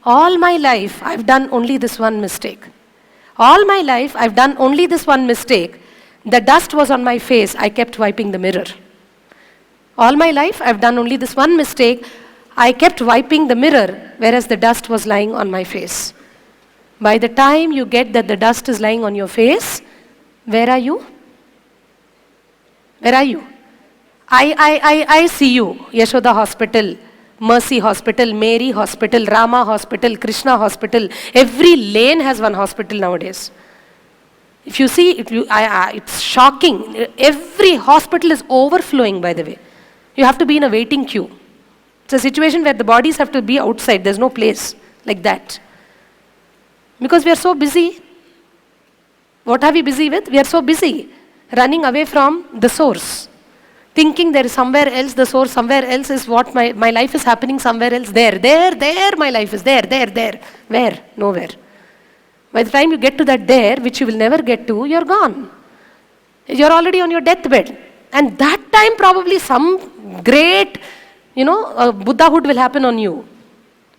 All my life, I've done only this one mistake. All my life, I've done only this one mistake. The dust was on my face. I kept wiping the mirror. All my life, I've done only this one mistake. I kept wiping the mirror, whereas the dust was lying on my face. By the time you get that the dust is lying on your face, where are you? Where are you? I see you. Yashoda Hospital, Mercy Hospital, Mary Hospital, Rama Hospital, Krishna Hospital. Every lane has one hospital nowadays. If you see, it's shocking. Every hospital is overflowing, by the way. You have to be in a waiting queue. It's a situation where the bodies have to be outside. There's no place like that. Because we are so busy. What are we busy with? We are so busy running away from the source. Thinking there is somewhere else, the source somewhere else is what my life is happening somewhere else. There, my life is there. Where? Nowhere. By the time you get to that there, which you will never get to, you're gone. You're already on your deathbed. And that time probably some great, Buddhahood will happen on you.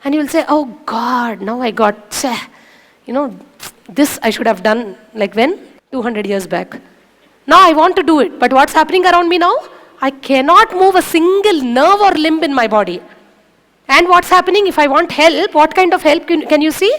And you will say, oh God, now I got, this I should have done, like when? 200 years back. Now I want to do it. But what's happening around me now? I cannot move a single nerve or limb in my body. And what's happening? If I want help, what kind of help can you see?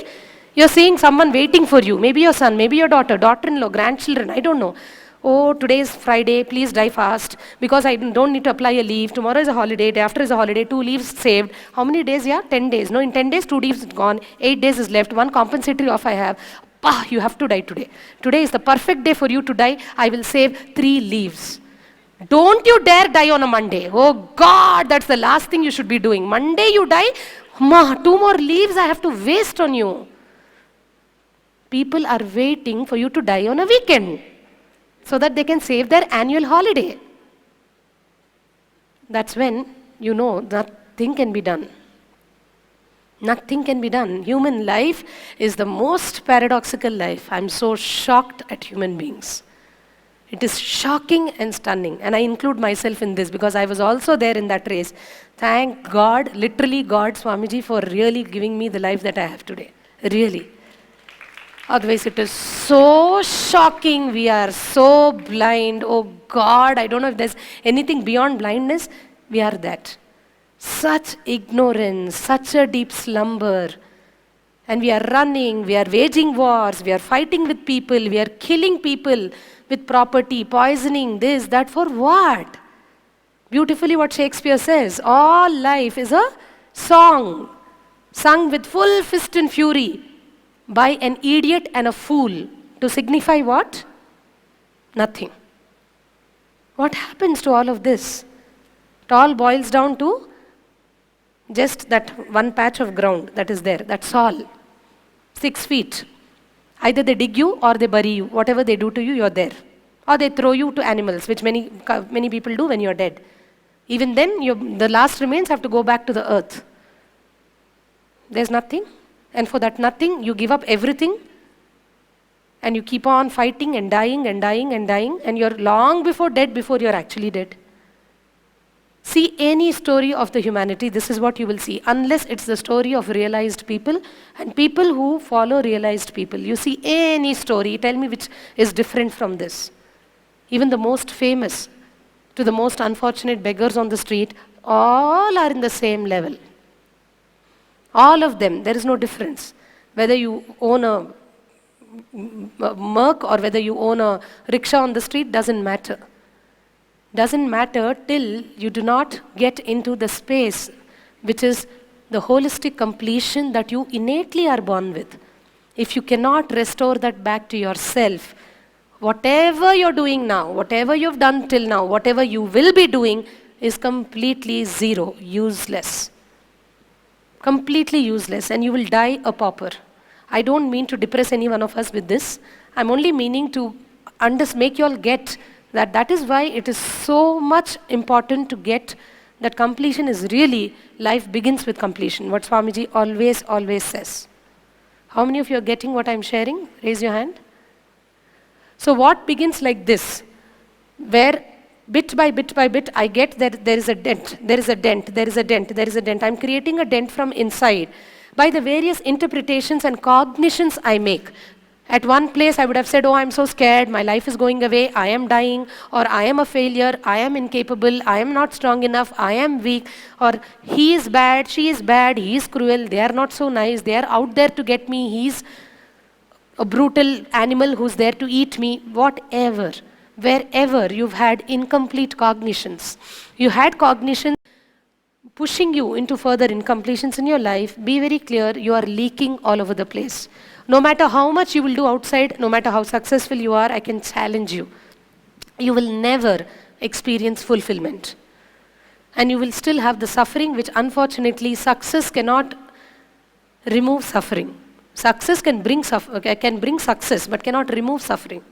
You're seeing someone waiting for you. Maybe your son, maybe your daughter, daughter-in-law, grandchildren, I don't know. Oh, today is Friday, please die fast. Because I don't need to apply a leave. Tomorrow is a holiday, day after is a holiday, 2 leaves saved. How many days? Yeah, 10 days. No, in 10 days, 2 leaves gone. 8 days is left. 1 compensatory off I have. You have to die today. Today is the perfect day for you to die. I will save 3 leaves. Don't you dare die on a Monday. Oh God, that's the last thing you should be doing. Monday you die, 2 more leaves I have to waste on you. People are waiting for you to die on a weekend so that they can save their annual holiday. That's when you know nothing can be done. Nothing can be done. Human life is the most paradoxical life. I'm so shocked at human beings. It is shocking and stunning. And I include myself in this because I was also there in that race. Thank God, literally God, Swamiji, for really giving me the life that I have today. Really. Otherwise, it is so shocking. We are so blind. Oh God, I don't know if there's anything beyond blindness. We are that. Such ignorance, such a deep slumber. And we are running, we are waging wars, we are fighting with people, we are killing people with property, poisoning, this, that, for what? Beautifully what Shakespeare says, all life is a song, sung with full fist and fury by an idiot and a fool to signify what? Nothing. What happens to all of this? It all boils down to just that one patch of ground that is there, that's all. 6 feet. Either they dig you or they bury you. Whatever they do to you, you're there. Or they throw you to animals, which many people do when you're dead. Even then, the last remains have to go back to the earth. There's nothing. And for that nothing, you give up everything. And you keep on fighting and dying and dying and dying. And you're long before dead before you're actually dead. See any story of the humanity, this is what you will see. Unless it's the story of realized people and people who follow realized people. You see any story, tell me which is different from this. Even the most famous to the most unfortunate beggars on the street, all are in the same level. All of them, there is no difference. Whether you own a Merc or whether you own a rickshaw on the street, doesn't matter. Doesn't matter till you do not get into the space which is the holistic completion that you innately are born with. If you cannot restore that back to yourself, whatever you're doing now, whatever you've done till now, whatever you will be doing is completely zero, useless. Completely useless, and you will die a pauper. I don't mean to depress any one of us with this. I'm only meaning to make you all get that is why it is so much important to get that completion is really, life begins with completion, what Swamiji always says. How many of you are getting what I'm sharing? Raise your hand. So what begins like this, where bit by bit, I get that there is a dent, there is a dent, there is a dent, there is a dent. I'm creating a dent from inside. by the various interpretations and cognitions I make. At one place, I would have said, oh, I'm so scared, my life is going away, I am dying, or I am a failure, I am incapable, I am not strong enough, I am weak, or he is bad, she is bad, he is cruel, they are not so nice, they are out there to get me, he's a brutal animal who's there to eat me, whatever. Wherever you've had incomplete cognitions, you had cognitions pushing you into further incompletions in your life, be very clear, you are leaking all over the place. No matter how much you will do outside, no matter how successful you are, I can challenge you. You will never experience fulfillment. And you will still have the suffering, which unfortunately success cannot remove suffering. Success can bring success, but cannot remove suffering.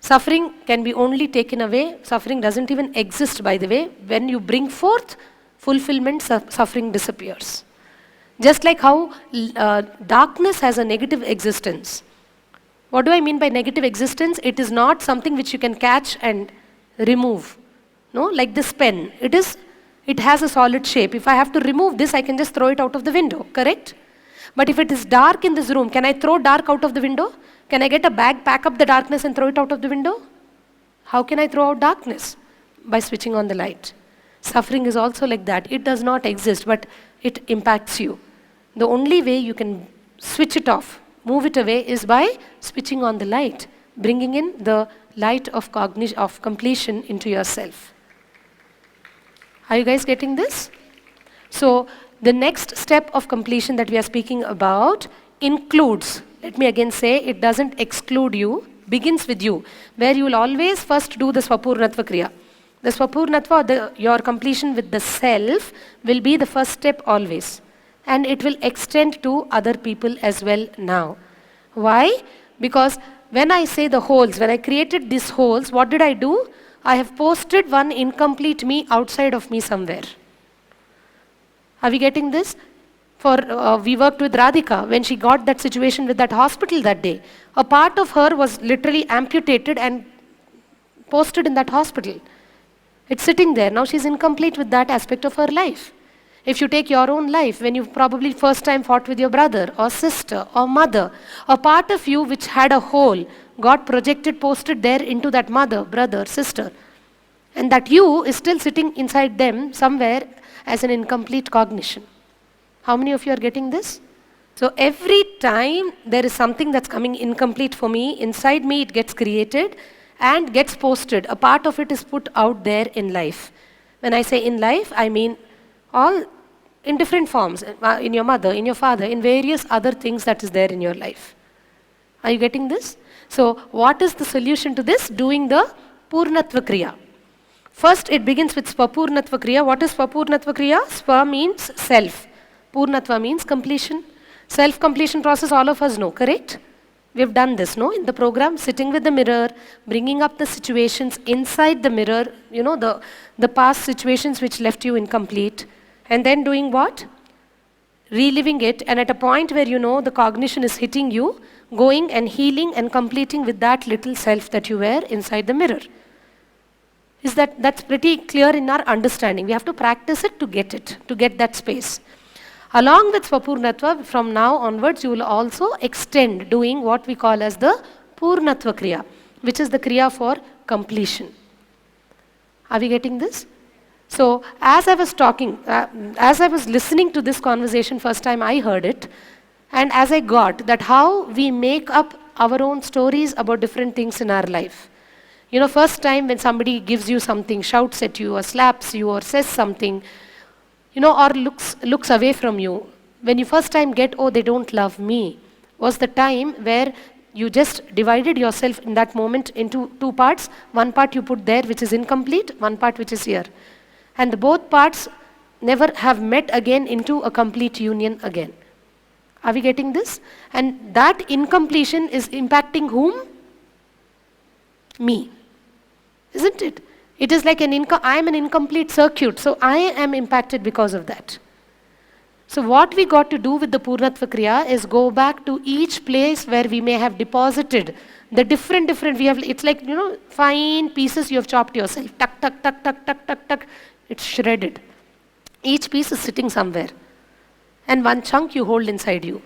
Suffering can be only taken away. Suffering doesn't even exist, by the way. When you bring forth fulfillment, suffering disappears. Just like how darkness has a negative existence. What do I mean by negative existence? It is not something which you can catch and remove. No, like this pen. It has a solid shape. If I have to remove this, I can just throw it out of the window, correct? But if it is dark in this room, can I throw dark out of the window? Can I get a bag, pack up the darkness and throw it out of the window? How can I throw out darkness? By switching on the light. Suffering is also like that. It does not exist, but it impacts you. The only way you can switch it off, move it away, is by switching on the light, bringing in the light of completion into yourself. Are you guys getting this? So, the next step of completion that we are speaking about includes, let me again say, it doesn't exclude you, begins with you, where you will always first do the Swapurnatva Kriya. The Swapurnatva, your completion with the self, will be the first step always. And it will extend to other people as well now. Why? Because when I say the holes, when I created these holes, what did I do? I have posted one incomplete me outside of me somewhere. Are we getting this? We worked with Radhika when she got that situation with that hospital that day. A part of her was literally amputated and posted in that hospital. It's sitting there. Now she's incomplete with that aspect of her life. If you take your own life, when you probably first time fought with your brother or sister or mother, a part of you which had a hole got projected, posted there into that mother, brother, sister. And that you is still sitting inside them somewhere as an incomplete cognition. How many of you are getting this? So every time there is something that's coming incomplete for me, inside me it gets created and gets posted. A part of it is put out there in life. When I say in life, I mean all in different forms, in your mother, in your father, in various other things that is there in your life. Are you getting this? So what is the solution to this? Doing the Purnatva Kriya. First, it begins with Swapurnatva Kriya. What is Swapurnatva Kriya? Swa means self. Purnatva means completion. Self-completion process all of us know, correct? We've done this, no? In the program, sitting with the mirror, bringing up the situations inside the mirror, you know, the past situations which left you incomplete. And then doing what? Reliving it, and at a point where you know the cognition is hitting you, going and healing and completing with that little self that you were inside the mirror. That's pretty clear in our understanding. We have to practice it, to get that space. Along with Swapurnatva, from now onwards, you will also extend doing what we call as the Purnatva Kriya, which is the Kriya for completion. Are we getting this? So, as I was talking, as I was listening to this conversation first time I heard it, and as I got that how we make up our own stories about different things in our life. You know, first time when somebody gives you something, shouts at you or slaps you or says something, you know, or looks away from you, when you first time get, oh, they don't love me, was the time where you just divided yourself in that moment into two parts. One part you put there which is incomplete, one part which is here. And the both parts never have met again into a complete union again. Are we getting this? And that incompletion is impacting whom? Me. Isn't it? It is like I am an incomplete circuit, so I am impacted because of that. So what we got to do with the Purnatva Kriya is go back to each place where we may have deposited the different, it's like, you know, fine pieces you have chopped yourself. Tuck, tuck, tuck, tuck, tuck, tuck, tuck. It's shredded. Each piece is sitting somewhere. and one chunk you hold inside you.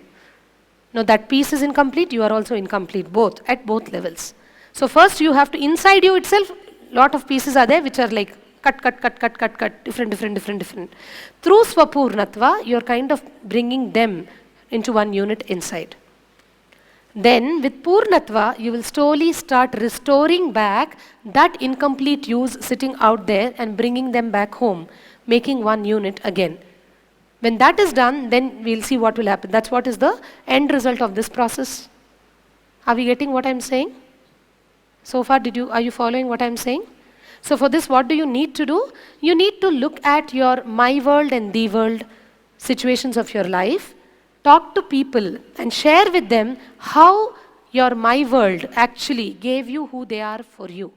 Now that piece is incomplete, you are also incomplete, both, at both levels. So first you have to, inside you itself, lot of pieces are there which are like cut, different. Through Swapurnatva, you're kind of bringing them into one unit inside. Then with Purnatva, you will slowly start restoring back that incomplete use sitting out there and bringing them back home, making one unit again. When that is done, then we'll see what will happen. That's what is the end result of this process. Are we getting what I'm saying? So far, are you following what I'm saying? So for this, what do you need to do? You need to look at your my world and the world situations of your life, talk to people and share with them how your my world actually gave you who they are for you.